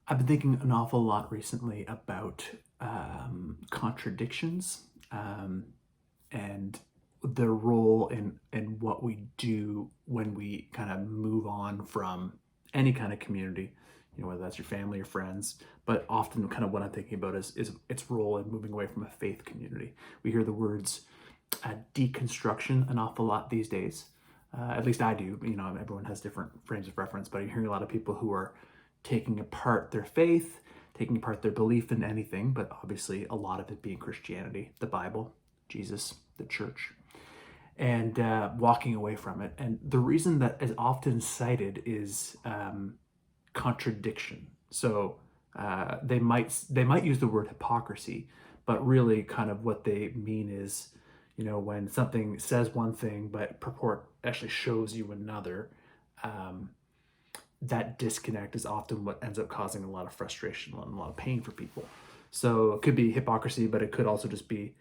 I've been thinking an awful lot recently about contradictions and their role in what we do when we kind of move on from any kind of community, whether that's your family or friends. But often, kind of what I'm thinking about is its role in moving away from a faith community. We hear the words deconstruction an awful lot these days. At least I do. Everyone has different frames of reference, but I'm hearing a lot of people who are taking apart their faith, taking apart their belief in anything, but obviously a lot of it being Christianity, the Bible, Jesus, the church, and walking away from it. And the reason that is often cited is contradiction. So they might use the word hypocrisy, but really kind of what they mean is, when something says one thing but purport actually shows you another. That disconnect is often what ends up causing a lot of frustration and a lot of pain for people. So it could be hypocrisy, but it could also just be,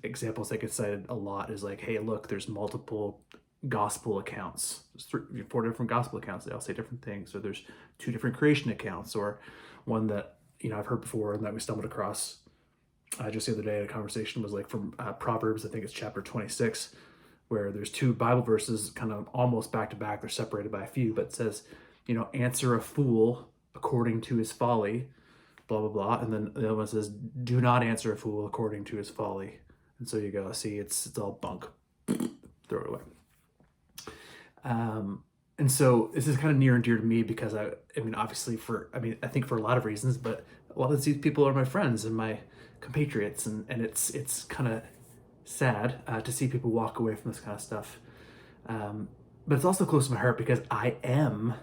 examples that get cited a lot is like, hey, look, there's multiple gospel accounts. There's 4 different gospel accounts. They all say different things. Or there's 2 different creation accounts, or one that, I've heard before and that we stumbled across just the other day in a conversation was like from Proverbs, I think it's chapter 26, where there's 2 Bible verses kind of almost back to back. They're separated by a few, but it says, answer a fool according to his folly, blah, blah, blah. And then the other one says, do not answer a fool according to his folly. And so you go, see, it's all bunk. Throw it away. And so this is kind of near and dear to me because I obviously I think for a lot of reasons, but a lot of these people are my friends and my compatriots, and it's kind of sad to see people walk away from this kind of stuff. But it's also close to my heart because I am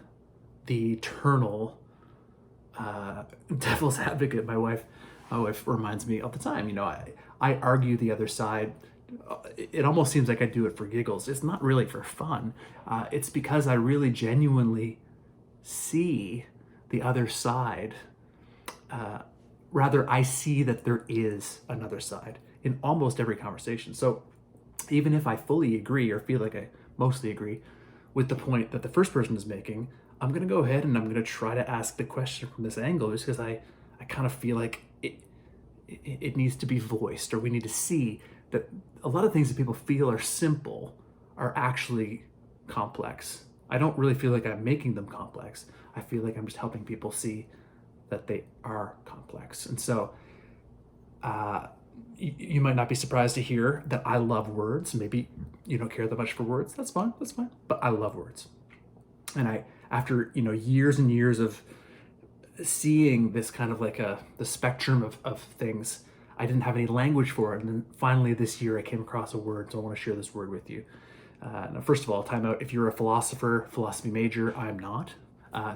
the eternal devil's advocate. My wife reminds me all the time, I argue the other side. It almost seems like I do it for giggles. It's not really for fun. It's because I really genuinely see the other side. Rather, I see that there is another side in almost every conversation. So even if I fully agree or feel like I mostly agree with the point that the first person is making, I'm going to go ahead and I'm going to try to ask the question from this angle just because I kind of feel like it needs to be voiced, or we need to see that a lot of things that people feel are simple are actually complex. I don't really feel like I'm making them complex. I feel like I'm just helping people see that they are complex. And so you might not be surprised to hear that I love words. Maybe you don't care that much for words. That's fine. But I love words. And after years and years of seeing this kind of like the spectrum of things, I didn't have any language for it. And then finally this year I came across a word, so I want to share this word with you. Now, first of all, time out. If you're a philosophy major, I'm not.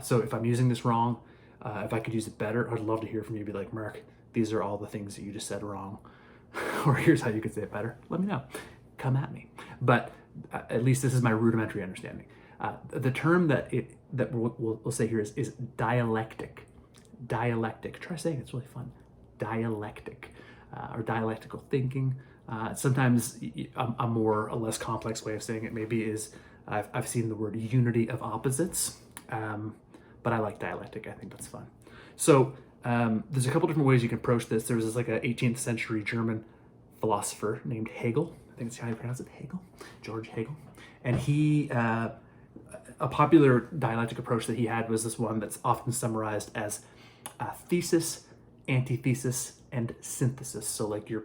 So if I'm using this wrong, if I could use it better, I'd love to hear from you. Be like, Mark, these are all the things that you just said wrong. Or here's how you could say it better. Let me know. Come at me. But at least this is my rudimentary understanding. The term that we'll say here is dialectic. Dialectic. Try saying it. It's really fun. Dialectic. Or dialectical thinking. Sometimes a more or less complex way of saying it maybe is I've seen the word unity of opposites, but I like dialectic. I think that's fun. So there's a couple different ways you can approach this. There was this like an 18th century German philosopher named Hegel. I think that's how you pronounce it, Hegel, George Hegel. And he, a popular dialectic approach that he had was this one that's often summarized as thesis, antithesis, and synthesis. So like your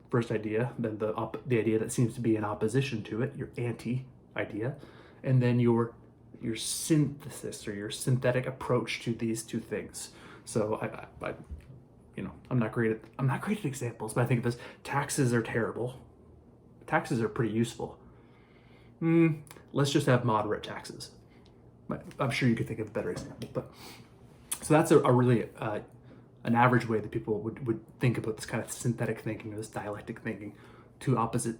first idea, then the idea that seems to be in opposition to it, your anti-idea, and then your synthesis or your synthetic approach to these two things. So I'm not great at examples, but I think of this: taxes are terrible. Taxes are pretty useful. Let's just have moderate taxes. I'm sure you could think of a better example. But so that's a really an average way that people would think about this kind of synthetic thinking or this dialectic thinking, two opposite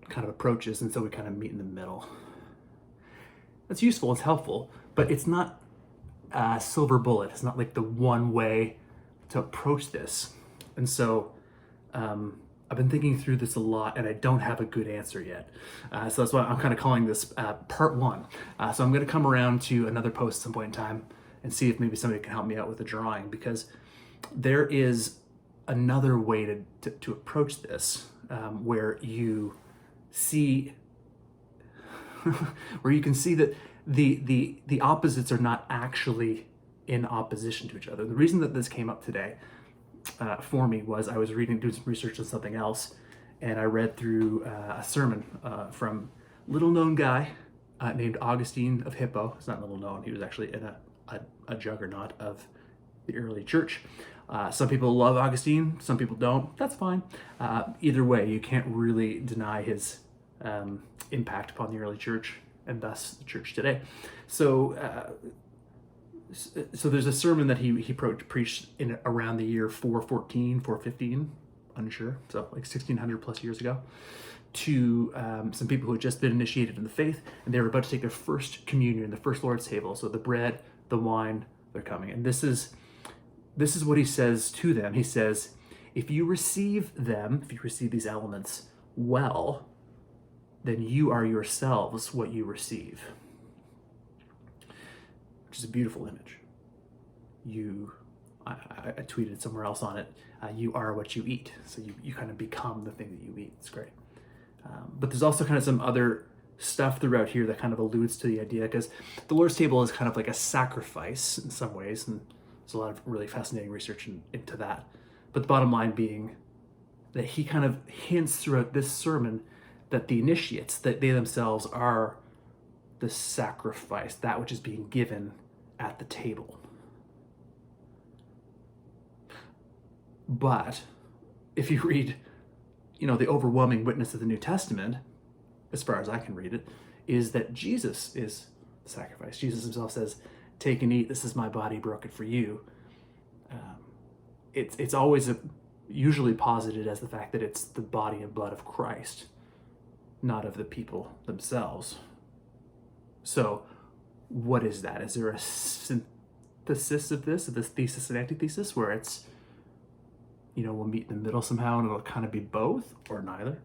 kind of approaches, and so we kind of meet in the middle. That's useful, it's helpful, but it's not a silver bullet. It's not like the one way to approach this. And so I've been thinking through this a lot, and I don't have a good answer yet. So that's why I'm kind of calling this part one. So I'm going to come around to another post at some point in time and see if maybe somebody can help me out with a drawing, because there is another way to approach this, where you see, where you can see that the opposites are not actually in opposition to each other. The reason that this came up today for me was I was doing some research on something else, and I read through a sermon from little known guy named Augustine of Hippo. It's not little known, he was actually in a juggernaut of the early church. Some people love Augustine, some people don't. That's fine. Either way, you can't really deny his impact upon the early church and thus the church today. So there's a sermon that he preached in around the year 414, 415, unsure, so like 1600 plus years ago, to some people who had just been initiated in the faith, and they were about to take their first communion, the first Lord's table. So the bread, the wine, they're coming. And this is what he says to them. He says, if you receive these elements well, then you are yourselves what you receive. Which is a beautiful image. I tweeted somewhere else on it, you are what you eat. So you kind of become the thing that you eat. It's great. But there's also kind of some other stuff throughout here that kind of alludes to the idea, because the Lord's table is kind of like a sacrifice in some ways, and there's a lot of really fascinating research into that. But the bottom line being that he kind of hints throughout this sermon that the initiates, that they themselves are the sacrifice, that which is being given at the table. But if you read, the overwhelming witness of the New Testament, as far as I can read it, is that Jesus is the sacrifice. Jesus himself says, take and eat, this is my body broken for you. It's always usually posited as the fact that it's the body and blood of Christ, not of the people themselves. So what is that? Is there a synthesis of this thesis and antithesis, where it's, we'll meet in the middle somehow and it'll kind of be both or neither?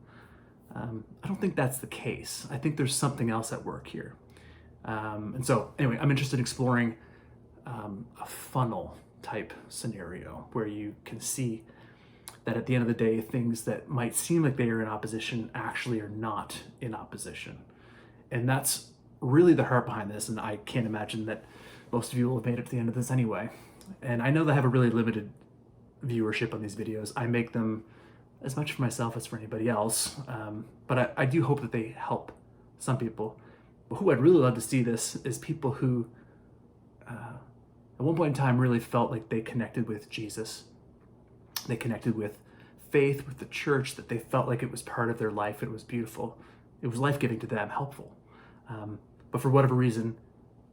I don't think that's the case. I think there's something else at work here. And so anyway, I'm interested in exploring a funnel type scenario where you can see that at the end of the day, things that might seem like they are in opposition actually are not in opposition. And that's really the heart behind this, and I can't imagine that most of you will have made it to the end of this anyway. And I know that I have a really limited viewership on these videos. I make them as much for myself as for anybody else, but I do hope that they help some people. But who I'd really love to see this is people who at one point in time really felt like they connected with Jesus. They connected with faith, with the church, that they felt like it was part of their life. It was beautiful. It was life-giving to them, helpful. But for whatever reason,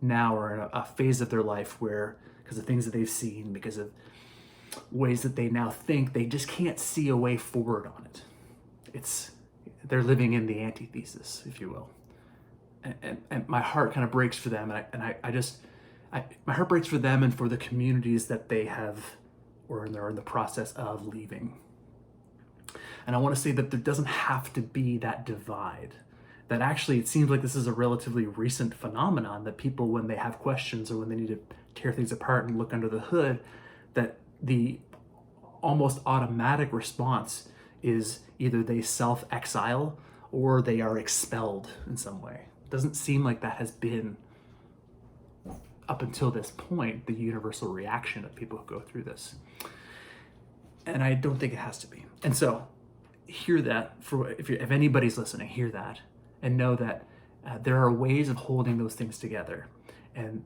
now are in a phase of their life where, because of things that they've seen, because of ways that they now think, they just can't see a way forward on it. They're living in the antithesis, if you will. And my heart kind of breaks for them. My heart breaks for them and for the communities that they have, or they're in the process of leaving. And I want to say that there doesn't have to be that divide. That actually, it seems like this is a relatively recent phenomenon, that people, when they have questions or when they need to tear things apart and look under the hood, that the almost automatic response is either they self-exile or they are expelled in some way. It doesn't seem like that has been, up until this point, the universal reaction of people who go through this. And I don't think it has to be. And so, hear that, if anybody's listening, hear that, and know that there are ways of holding those things together. And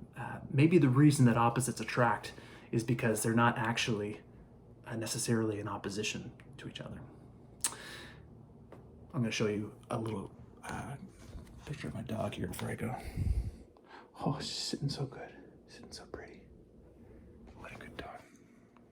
maybe the reason that opposites attract is because they're not actually necessarily in opposition to each other. I'm going to show you a little picture of my dog here before I go. Oh, she's sitting so good, sitting so pretty.